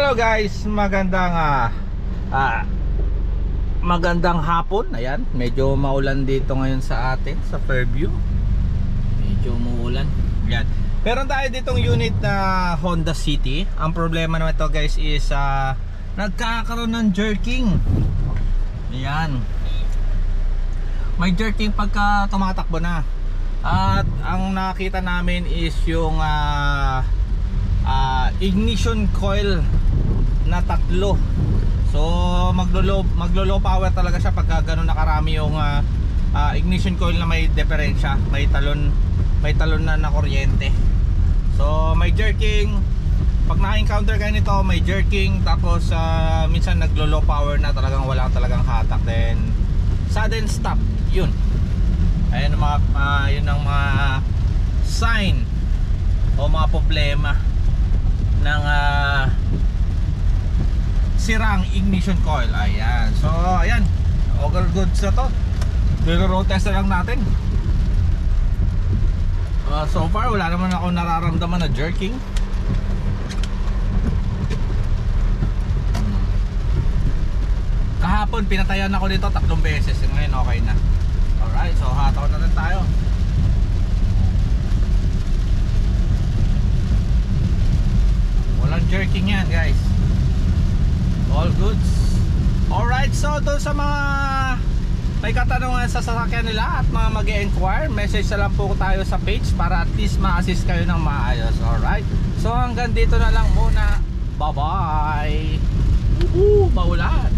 Hello guys, magandang hapon. Ayan, medyo maulan dito ngayon sa atin sa Fairview. Medyo maulan. Ayan. Meron tayo ditong unit na Honda City. Ang problema naman ito guys is nagkakaroon ng jerking. Ayan. May jerking pagka tumatakbo na. At ang nakita namin is yung ignition coil na tatlo. So maglo-low power talaga siya pagka gano'n nakarami yung ignition coil na may diferensya, may talon na kuryente. So may jerking. Pag na-encounter kayo nito, may jerking. Tapos minsan naglo-low power na, talagang wala talagang hatak. Then sudden stop. Yun. Ayun yun ang mga sign o mga problema ng sirang ignition coil. Ayan. So ayan, all goods na to. Road test na lang natin. So far wala naman ako nararamdaman na jerking. Kahapon pinatayan ako dito 3 beses. Ngayon okay na. Alright, so hataw na rin tayo. Walang jerking yan guys. All goods. Alright, so doon sa mga may katanungan sa sasakyan nila at mga mag-e-inquire, message na lang po tayo sa page para at least ma-assist kayo ng maayos. Alright, so hanggang dito na lang muna. Bye bye. Maulan.